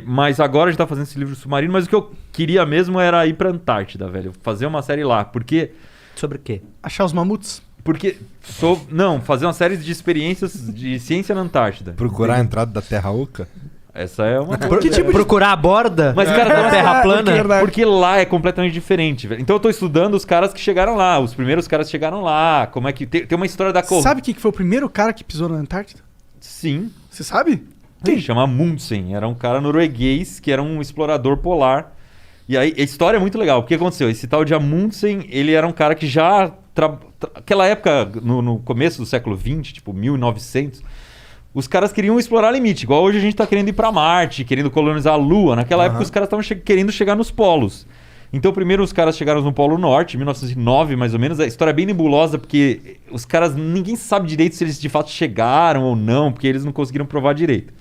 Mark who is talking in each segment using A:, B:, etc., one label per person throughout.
A: Mas agora a gente tá fazendo esse livro submarino, mas o que eu queria mesmo era ir pra Antártida, velho. Fazer uma série lá, porque...
B: Sobre o quê?
C: Achar os mamutos?
A: Não, fazer uma série de experiências de ciência na Antártida.
D: Procurar a entrada da Terra Oca?
A: Essa é uma...
B: Procurar a borda
A: Mas, cara,
B: da Terra plana?
A: Porque lá é completamente diferente, velho. Então eu tô estudando os caras que chegaram lá, os primeiros caras que chegaram lá, como é que... Tem uma história da...
C: Sabe quem que foi o primeiro cara que pisou na Antártida?
A: Sim.
C: Você sabe?
A: Quem? Chama Amundsen. Era um cara norueguês que era um explorador polar. E aí, a história é muito legal. O que aconteceu? Esse tal de Amundsen, ele era um cara que já... Aquela época, no começo do século XX, tipo 1900, os caras queriam explorar limite. Igual hoje a gente tá querendo ir pra Marte, querendo colonizar a Lua. Naquela época os caras estavam querendo chegar nos polos. Então primeiro os caras chegaram no Polo Norte, em 1909 mais ou menos. A história é bem nebulosa porque os caras... Ninguém sabe direito se eles de fato chegaram ou não, porque eles não conseguiram provar direito.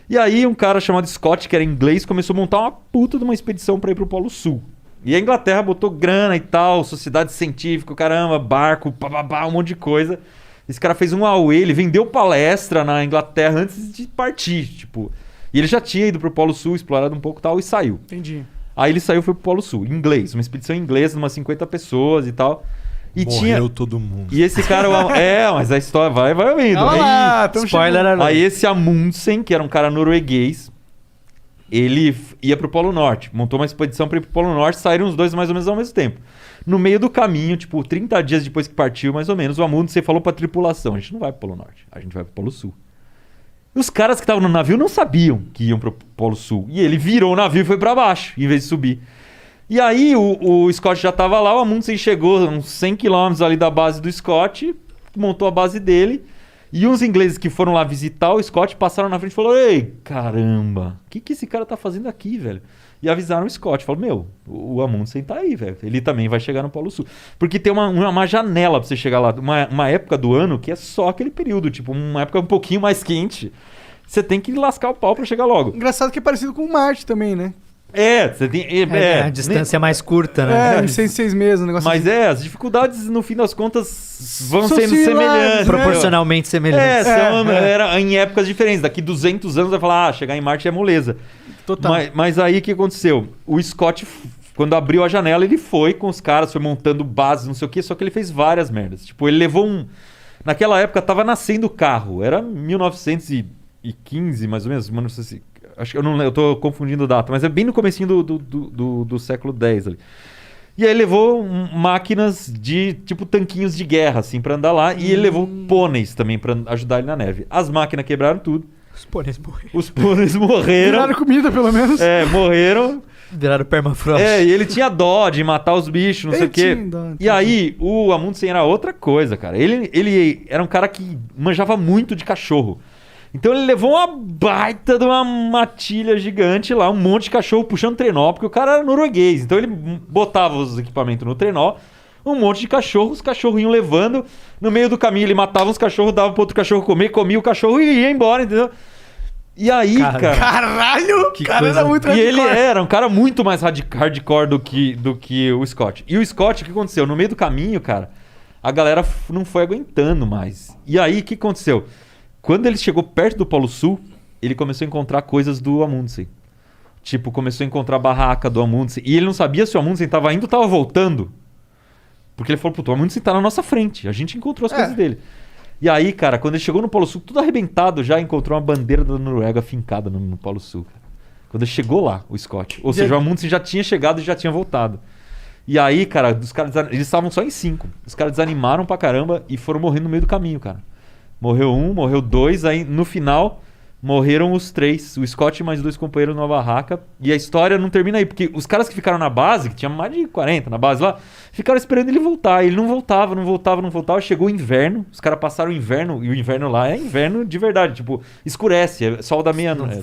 A: E aí um cara chamado Scott, que era inglês, começou a montar uma puta de uma expedição pra ir pro Polo Sul. E a Inglaterra botou grana e tal, sociedade científica, caramba, barco, bababá, um monte de coisa. Esse cara fez um auê, ele vendeu palestra na Inglaterra antes de partir, tipo. E ele já tinha ido pro Polo Sul, explorado um pouco e tal, e saiu.
C: Entendi.
A: Aí ele saiu e foi pro Polo Sul, em inglês, uma expedição inglesa, de umas 50 pessoas e tal. E
D: Morreu todo mundo.
A: E esse cara... mas a história vai ouvindo.
C: Olha lá,
B: Spoiler alert.
A: Aí esse Amundsen, que era um cara norueguês, ele ia pro Polo Norte, montou uma expedição para ir pro Polo Norte, saíram os dois mais ou menos ao mesmo tempo. No meio do caminho, tipo, 30 dias depois que partiu, mais ou menos, o Amundsen falou pra tripulação, a gente não vai pro Polo Norte, a gente vai pro Polo Sul. E os caras que estavam no navio não sabiam que iam pro Polo Sul. E ele virou o navio e foi pra baixo, em vez de subir. E aí o Scott já tava lá, o Amundsen chegou uns 100 km ali da base do Scott, montou a base dele. E uns ingleses que foram lá visitar o Scott passaram na frente e falaram: ei, caramba, o que esse cara tá fazendo aqui, velho? E avisaram o Scott. Falaram: o Amundsen tá aí, velho. Ele também vai chegar no Polo Sul. Porque tem uma janela pra você chegar lá. Uma época do ano que é só aquele período. Tipo, uma época um pouquinho mais quente. Você tem que lascar o pau pra chegar logo.
C: Engraçado que é parecido com Marte também, né?
A: Você tem...
B: a distância é mais curta, né?
C: Em 6 meses, um negócio
A: Mas
C: assim.
A: as dificuldades, no fim das contas, vão
C: São
A: sendo
C: similares,
A: semelhantes.
B: Proporcionalmente semelhantes.
A: Era em épocas diferentes. Daqui 200 anos vai falar, chegar em Marte é moleza.
C: Total.
A: Mas aí o que aconteceu? O Scott, quando abriu a janela, ele foi com os caras, foi montando bases, não sei o quê, só que ele fez várias merdas. Tipo, ele levou Naquela época tava nascendo o carro. Era 1915, mais ou menos. Não sei se... Acho que eu tô confundindo data, mas é bem no comecinho do século X ali. E aí ele levou máquinas de, tipo, tanquinhos de guerra, assim, pra andar lá. E ele levou pôneis também pra ajudar ele na neve. As máquinas quebraram tudo.
B: Os pôneis morreram.
A: Os pôneis morreram.
C: Viraram comida, pelo menos.
A: Morreram.
B: Viraram permafrost.
A: E ele tinha dó de matar os bichos, não sei o quê. E aí, o Amundsen era outra coisa, cara. Ele era um cara que manjava muito de cachorro. Então ele levou uma baita de uma matilha gigante lá, um monte de cachorro puxando trenó, porque o cara era norueguês. Então ele botava os equipamentos no trenó, um monte de cachorro, os cachorros iam levando. No meio do caminho ele matava os cachorros, dava pro outro cachorro comer, comia o cachorro e ia embora, entendeu? E aí, cara...
C: Caralho!
B: Que
C: cara
B: coisa...
C: era muito
A: E
C: hardcore.
A: ele era um cara muito mais hardcore do que o Scott. E o Scott, o que aconteceu? No meio do caminho, cara, a galera não foi aguentando mais. E aí, o que aconteceu? Quando ele chegou perto do Polo Sul, ele começou a encontrar coisas do Amundsen. Tipo, começou a encontrar a barraca do Amundsen. E ele não sabia se o Amundsen tava indo ou tava voltando. Porque ele falou, puto, o Amundsen tá na nossa frente. A gente encontrou as coisas dele. E aí, cara, quando ele chegou no Polo Sul, tudo arrebentado, já encontrou uma bandeira da Noruega fincada no Polo Sul. Cara. Quando ele chegou lá, o Scott. Ou seja, o Amundsen já tinha chegado e já tinha voltado. E aí, cara, eles estavam só em 5. Os caras desanimaram pra caramba e foram morrendo no meio do caminho, cara. Morreu um, morreu 2, aí no final morreram os 3. O Scott e mais 2 companheiros numa barraca. E a história não termina aí, porque os caras que ficaram na base, que tinha mais de 40 na base lá, ficaram esperando ele voltar. Ele não voltava. Chegou o inverno, os caras passaram o inverno, e o inverno lá é inverno de verdade. Tipo, escurece, é sol da meia-noite.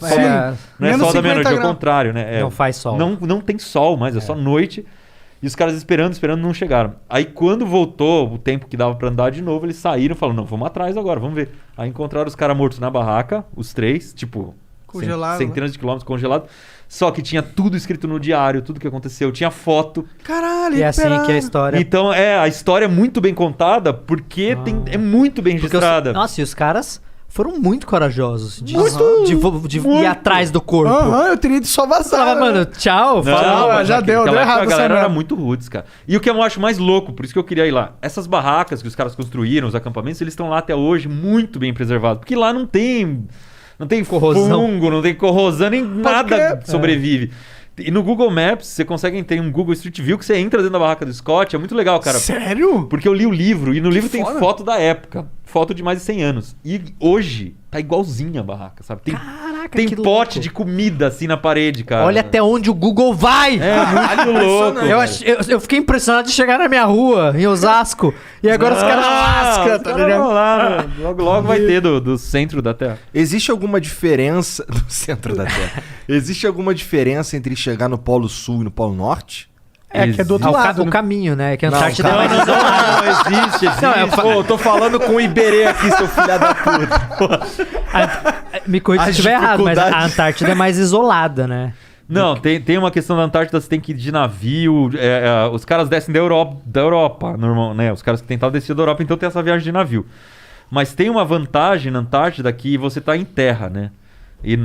A: Não é sol da meia-noite, é o contrário, né?
B: Não faz sol.
A: Não tem sol mais, é só noite. E os caras esperando, não chegaram. Aí quando voltou o tempo que dava pra andar de novo, eles saíram e falaram, não, vamos atrás agora, vamos ver. Aí encontraram os caras mortos na barraca, os 3, tipo...
C: Congelado.
A: Centenas de quilômetros congelados. Só que tinha tudo escrito no diário, tudo que aconteceu. Tinha foto.
C: Caralho,
B: E é assim que é a história...
A: Então, a história é muito bem contada porque é muito bem registrada.
B: Nossa, e os caras foram muito corajosos de,
C: Muito,
B: de
C: muito.
B: ir atrás do corpo.
C: Aham, eu teria de só vazar.
B: Falava, mano, tchau,
A: Não,
B: fala.
A: mas
C: já deu
A: naquela época
C: errado
A: a galera
C: essa
A: era
C: merda.
A: muito roots, cara. E o que eu acho mais louco, por isso que eu queria ir lá. Essas barracas que os caras construíram, os acampamentos, eles estão lá até hoje muito bem preservados. Porque lá não tem
B: Corrosão.
A: fungo, não tem corrosão, nem nada
C: crer.
A: sobrevive. E no Google Maps, você consegue ter um Google Street View que você entra dentro da barraca do Scott. É muito legal, cara.
C: Sério?
A: Porque eu li o livro e no livro tem
C: foda.
A: foto da época. Foto de mais de 100 anos. E hoje tá igualzinha a barraca, sabe?
B: Caraca,
A: Tem
B: que
A: pote
B: louco.
A: de comida assim na parede, cara.
B: Olha até onde o Google vai.
A: É muito louco.
B: Eu fiquei impressionado de chegar na minha rua, em Osasco, e agora os caras lascam,
A: os
B: tá
A: caras
B: ligado?
A: vão lá, né? Logo vai ter do centro da Terra.
D: Existe alguma diferença no centro da Terra? Existe alguma diferença entre chegar no Polo Sul e no Polo Norte?
C: É, que é do outro
B: Ah,
C: lado.
B: o
C: né?
B: caminho, né? Que a
D: Não,
B: Antártida é
D: calma.
B: mais isolada.
A: Não, existe.
B: Não,
D: Pô, eu tô falando com o Iberê aqui, seu filho da puta.
B: Me corrija se
D: As
B: estiver errado, mas a
D: dificuldades.
B: Antártida é mais isolada, né?
A: Não, tem uma questão da Antártida, você tem que ir de navio. Os caras descem da Europa, normal, né? Os caras que tentavam descer da Europa, então tem essa viagem de navio. Mas tem uma vantagem na Antártida que você tá em terra, né? E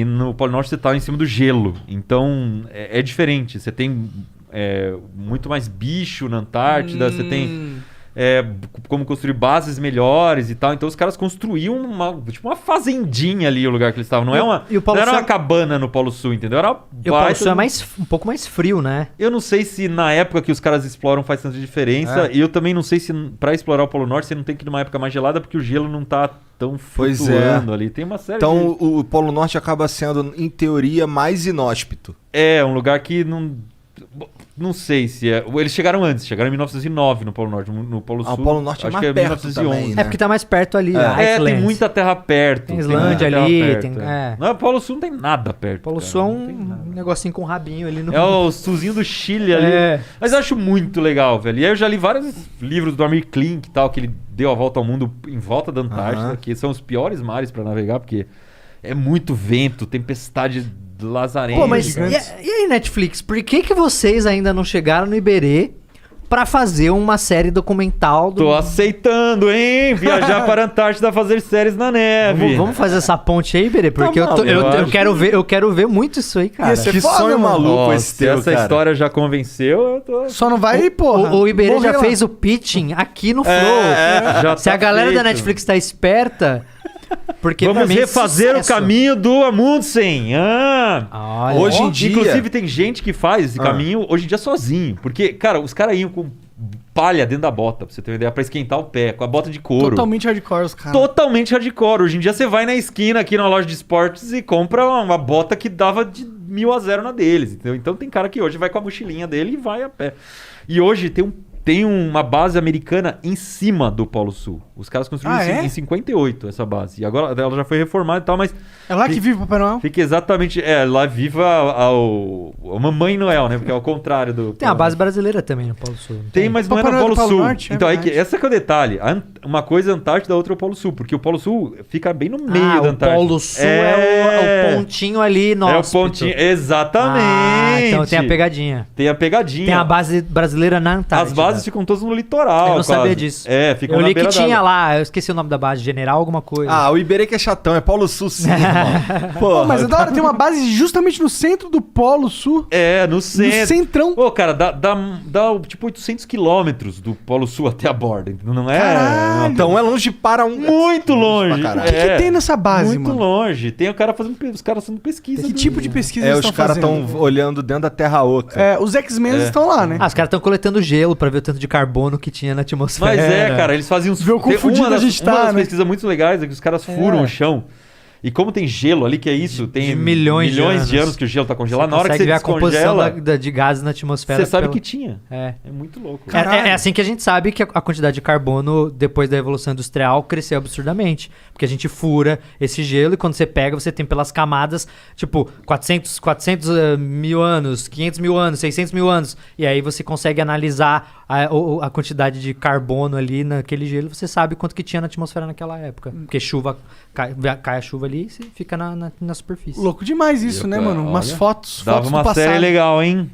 A: no Polo Norte você tá em cima do gelo. Então é diferente. Você tem muito mais bicho na Antártida, você tem como construir bases melhores e tal. Então os caras construíam uma fazendinha ali, o lugar que eles estavam. Não,
B: E o Polo
A: não era
B: Sul
A: uma cabana no Polo Sul, entendeu? Era
B: E o Polo Sul é um pouco mais frio, né?
A: Eu não sei se na época que os caras exploram faz tanta diferença. E eu também não sei se pra explorar o Polo Norte você não tem que ir numa época mais gelada, porque o gelo não tá tão
D: Pois
A: flutuando ali. Tem uma série
D: Então o Polo Norte acaba sendo, em teoria, mais inóspito.
A: um lugar que não sei se é. Eles chegaram antes, chegaram em 1909 no Polo Norte. No Polo Sul.
D: O Polo Norte é
A: acho
D: mais
A: que é
D: perto
A: 1911.
D: também, né?
B: É porque tá mais perto ali, a
A: Tem
B: Iceland.
A: muita terra perto.
B: Tem Islândia
A: muita terra
B: ali,
A: perto,
B: tem-
A: é.
B: é.
A: Não, o Polo Sul não tem nada perto.
B: Polo
A: cara,
B: Sul é
A: não tem
B: um
A: nada.
B: negocinho com rabinho ali no...
A: É o sulzinho do Chile ali.
B: É.
A: Mas eu acho muito legal, velho. E aí eu já li vários livros do Amir Klink e tal, que ele deu a volta ao mundo em volta da Antártida,
D: Aham.
A: que são os piores mares pra navegar, porque é muito vento, tempestade lazarenta.
B: Pô, mas e aí, Netflix, por que vocês ainda não chegaram no Iberê pra fazer uma série documental do...
A: Tô aceitando, hein? Viajar para a Antártida fazer séries na neve.
B: Vamos fazer essa ponte aí, Iberê? Porque
A: Tá maluco, eu
B: eu
A: acho.
B: quero ver muito isso aí, cara.
C: Ia ser
D: Que
C: foda,
D: sonho
C: mano.
D: maluco
A: Nossa,
D: esse
A: se
D: teu,
A: essa
D: cara.
A: história já convenceu, eu tô...
C: Só não vai, porra.
B: O Iberê
C: morrer
B: já
C: lá.
B: fez o pitching aqui no Flow.
A: já
B: Se a
A: tá
B: galera da
A: feito.
B: Netflix tá esperta... Porque pra
A: Vamos
B: mim é
A: refazer o
B: sucesso.
A: caminho do Amundsen.
B: Olha.
D: Hoje em dia-
A: Inclusive, tem gente que faz esse caminho hoje em dia sozinho. Porque, cara, os caras iam com palha dentro da bota, pra você ter uma ideia, pra esquentar o pé, com a bota de couro.
C: Totalmente hardcore, os caras.
A: Totalmente hardcore. Hoje em dia você vai na esquina aqui na loja de esportes e compra uma bota que dava de 1.000 na deles. Entendeu? Então tem cara que hoje vai com a mochilinha dele e vai a pé. E hoje tem uma base americana em cima do Polo Sul. Os caras construíram
C: Ah, é?
A: em 58 essa base. E agora ela já foi reformada e tal, mas
C: É lá que vive o Papai Noel?
A: fica exatamente... lá viva a Mamãe Noel, né? Porque é o contrário do...
B: Tem a base brasileira também no Polo Sul. não
A: Tem, mas não é
C: Papai
A: no
C: Noel
A: Polo
C: do Polo
A: Sul.
C: Norte, é
A: Então,
C: verdade.
A: esse é que é o detalhe. Uma coisa é a Antártida, a outra é o Polo Sul. Porque o Polo Sul fica bem no meio da
B: o
A: Antártida.
B: Polo Sul é o pontinho ali
A: É
B: nosso.
A: o pontinho. Exatamente.
B: Então tem a pegadinha.
A: Tem a pegadinha.
B: Tem a base brasileira na Antártida.
A: As bases ficam todas no litoral.
B: Eu não sabia
A: quase.
B: disso.
A: Ficam
B: Eu
A: na
B: li que
A: beira
B: tinha
A: d'água.
B: lá, eu esqueci o nome da base, General alguma coisa.
D: Ah, o Iberê que é chatão, é Polo Sul sim, irmão.
C: Pô,
D: Porra.
C: mas é da hora, tem uma base justamente no centro do Polo Sul.
A: No centro.
C: No centrão.
A: Pô, cara, dá tipo 800 quilômetros do Polo Sul até a borda. Entendeu? Não é...
C: Caralho.
D: Então é longe para um...
A: Muito longe.
D: pra caralho.
C: O que tem nessa base,
A: Muito
C: mano?
A: longe. Tem o cara fazendo... Os caras fazendo pesquisa.
C: Que tipo de pesquisa
D: É,
C: eles
D: os
C: estão
D: caras
C: fazendo?
D: estão olhando dentro da Terra Oca.
C: Os X-Men estão lá, né?
B: Ah, os caras estão coletando gelo pra ver o tanto de carbono que tinha na atmosfera.
A: Mas cara, eles faziam uns...
C: Vê o quão
A: tem
C: fudido
A: uma
C: a gente
A: uma
C: tá,
A: das
C: né?
A: pesquisas muito legais é que os caras furam o chão. E como tem gelo ali, que é isso? Tem
B: de milhões de
A: de
B: anos.
A: anos que o gelo tá
B: Você
A: congelado. Na hora que você
B: consegue ver a composição
A: descongela,
B: de gases na atmosfera.
A: você sabe
B: pela-
A: que tinha.
B: É.
A: É muito louco.
B: É assim que a gente sabe que a quantidade de carbono depois da Revolução Industrial cresceu absurdamente. Porque a gente fura esse gelo e quando você pega, você tem pelas camadas, tipo, 400 mil anos, 500 mil anos, 600 mil anos. E aí você consegue analisar a quantidade de carbono ali naquele gelo. Você sabe quanto que tinha na atmosfera naquela época. Porque chuva, cai a chuva ali e você fica na superfície.
C: Louco demais isso,
A: Eu,
C: né,
A: cara,
C: mano? Umas
A: olha,
C: fotos
A: Dava
C: do
A: uma
C: passado.
A: série legal, hein?